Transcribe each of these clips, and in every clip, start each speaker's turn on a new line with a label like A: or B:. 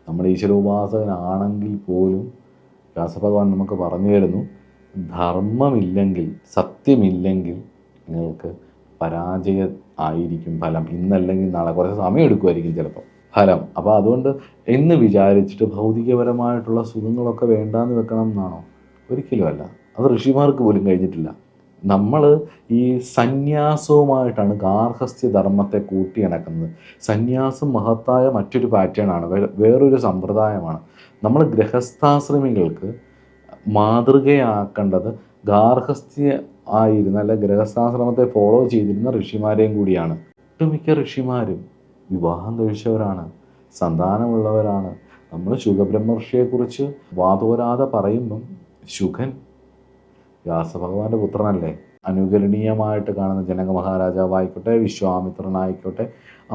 A: നമ്മൾ ഈശ്വരോപാസകനാണെങ്കിൽ പോലും വ്യാസഭഗവാൻ നമുക്ക് പറഞ്ഞു തരുന്നു, ധർമ്മമില്ലെങ്കിൽ, സത്യമില്ലെങ്കിൽ നിങ്ങൾക്ക് പരാജയ ആയിരിക്കും ഫലം. ഇന്നല്ലെങ്കിൽ നാളെ, കുറച്ച് സമയം എടുക്കുമായിരിക്കും ചിലപ്പോൾ ഫലം. അപ്പോൾ അതുകൊണ്ട് എന്ന് വിചാരിച്ചിട്ട് ഭൗതികപരമായിട്ടുള്ള സുഖങ്ങളൊക്കെ വേണ്ടാന്ന് വെക്കണം എന്നാണോ? ഒരിക്കലുമല്ല. അത് ഋഷിമാർക്ക് പോലും കഴിഞ്ഞിട്ടില്ല. നമ്മൾ ഈ സന്യാസവുമായിട്ടാണ് ഗാർഹസ്ഥ്യ ധർമ്മത്തെ കൂട്ടിയിണക്കുന്നത്. സന്യാസം മഹത്തായ മറ്റൊരു പാറ്റേണാണ്, വേറൊരു സമ്പ്രദായമാണ്. നമ്മൾ ഗൃഹസ്ഥാശ്രമികൾക്ക് മാതൃകയാക്കേണ്ടത് ഗാർഹസ്ഥ്യ ആയിരുന്ന, അല്ല ഗൃഹസ്ഥാശ്രമത്തെ ഫോളോ ചെയ്തിരുന്ന ഋഷിമാരെയും കൂടിയാണ്. ഒട്ടുമിക്ക ഋഷിമാരും വിവാഹം കഴിച്ചവരാണ്, സന്താനമുള്ളവരാണ്. നമ്മൾ ശുഖബ്രഹ്മർഷിയെക്കുറിച്ച് വാതോരാതെ പറയുമ്പം ശുഖൻ വ്യാസഭഗവാന്റെ പുത്രനല്ലേ. അനുകരണീയമായിട്ട് കാണുന്ന ജനക മഹാരാജാവായിക്കോട്ടെ, വിശ്വാമിത്രനായിക്കോട്ടെ,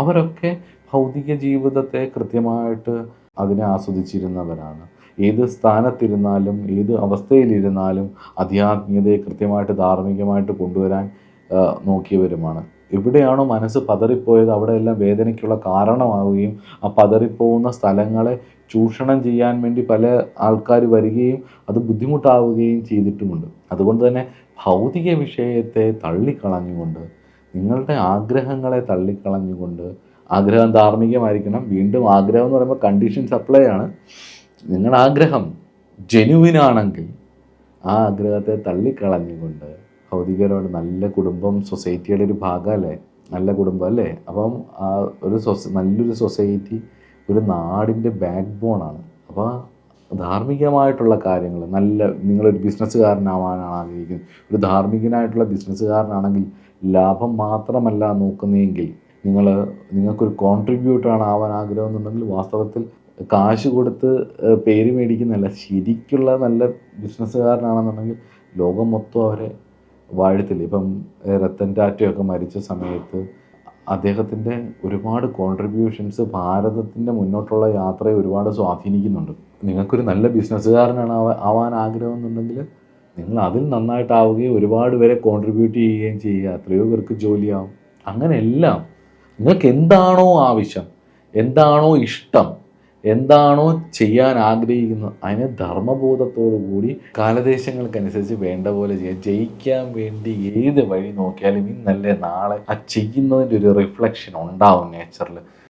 A: അവരൊക്കെ ഭൗതിക ജീവിതത്തെ കൃത്യമായിട്ട് അതിനെ ആസ്വദിച്ചിരുന്നവരാണ്. ഏത് സ്ഥാനത്തിരുന്നാലും ഏത് അവസ്ഥയിലിരുന്നാലും ആധ്യാത്മികതയെ കൃത്യമായിട്ട് ധാർമ്മികമായിട്ട് കൊണ്ടുവരാൻ നോക്കിയവരുമാണ്. എവിടെയാണോ മനസ്സ് പതറിപ്പോയത് അവിടെയെല്ലാം വേദനയ്ക്കുള്ള കാരണമാവുകയും ആ പതറിപ്പോകുന്ന സ്ഥലങ്ങളെ ചൂഷണം ചെയ്യാൻ വേണ്ടി പല ആൾക്കാർ വരികയും അത് ബുദ്ധിമുട്ടാവുകയും ചെയ്തിട്ടുമുണ്ട്. അതുകൊണ്ട് തന്നെ ഭൗതിക വിഷയത്തെ തള്ളിക്കളഞ്ഞുകൊണ്ട്, നിങ്ങളുടെ ആഗ്രഹങ്ങളെ തള്ളിക്കളഞ്ഞുകൊണ്ട്, ആഗ്രഹം ധാർമ്മികമായിരിക്കണം. വീണ്ടും ആഗ്രഹം എന്ന് പറയുമ്പോൾ കണ്ടീഷൻ സപ്ലൈ ആണ്. നിങ്ങളുടെ ആഗ്രഹം ജെനുവിനാണെങ്കിൽ ആ ആഗ്രഹത്തെ തള്ളിക്കളഞ്ഞുകൊണ്ട് ഭൗതികപരമായിട്ട് നല്ല കുടുംബം സൊസൈറ്റിയുടെ ഒരു ഭാഗമല്ലേ, നല്ല കുടുംബം അല്ലേ. അപ്പം ആ ഒരു നല്ലൊരു സൊസൈറ്റി ഒരു നാടിൻ്റെ ബാക്ക് ബോണാണ്. അപ്പോൾ ധാർമ്മികമായിട്ടുള്ള കാര്യങ്ങൾ, നിങ്ങളൊരു ബിസിനസ്സുകാരനാവാനാണ് ആഗ്രഹിക്കുന്നത്, ഒരു ധാർമ്മികനായിട്ടുള്ള ബിസിനസ്സുകാരനാണെങ്കിൽ ലാഭം മാത്രമല്ല നോക്കുന്നതെങ്കിൽ, നിങ്ങൾക്കൊരു കോൺട്രിബ്യൂട്ടറാണ് ആവാൻ ആഗ്രഹം എന്നുണ്ടെങ്കിൽ വാസ്തവത്തിൽ കാശ് കൊടുത്ത് പേര് മേടിക്കുന്നതല്ല, ശരിക്കുള്ള നല്ല ബിസിനസ്സുകാരനാണെന്നുണ്ടെങ്കിൽ ലോകം മൊത്തം അവരെ വാഴ്ത്തില്ല. ഇപ്പം രത്തൻ ടാറ്റയൊക്കെ മരിച്ച സമയത്ത് അദ്ദേഹത്തിൻ്റെ ഒരുപാട് കോൺട്രിബ്യൂഷൻസ് ഭാരതത്തിൻ്റെ മുന്നോട്ടുള്ള യാത്രയെ ഒരുപാട് സ്വാധീനിക്കുന്നുണ്ട്. നിങ്ങൾക്കൊരു നല്ല ബിസിനസ്സുകാരനാണ് ആവാൻ ആഗ്രഹം എന്നുണ്ടെങ്കിൽ നിങ്ങൾ അതിൽ നന്നായിട്ടാവുകയും ഒരുപാട് പേരെ കോൺട്രിബ്യൂട്ട് ചെയ്യുകയും ചെയ്യുക, എത്രയോ പേർക്ക് ജോലിയാവും. അങ്ങനെയെല്ലാം നിങ്ങൾക്ക് എന്താണോ ആവശ്യം, എന്താണോ ഇഷ്ടം, എന്താണോ ചെയ്യാൻ ആഗ്രഹിക്കുന്നത് അതിനെ ധർമ്മബോധത്തോടു കൂടി കാലദേശങ്ങൾക്കനുസരിച്ച് വേണ്ട പോലെ ചെയ്യാം. ജയിക്കാൻ വേണ്ടി ഏത് വഴി നോക്കിയാലും ഇന്നല്ലേ നാളെ ആ ചെയ്യുന്നതിൻ്റെ ഒരു റിഫ്ലക്ഷൻ ഉണ്ടാവും നേച്ചറിൽ.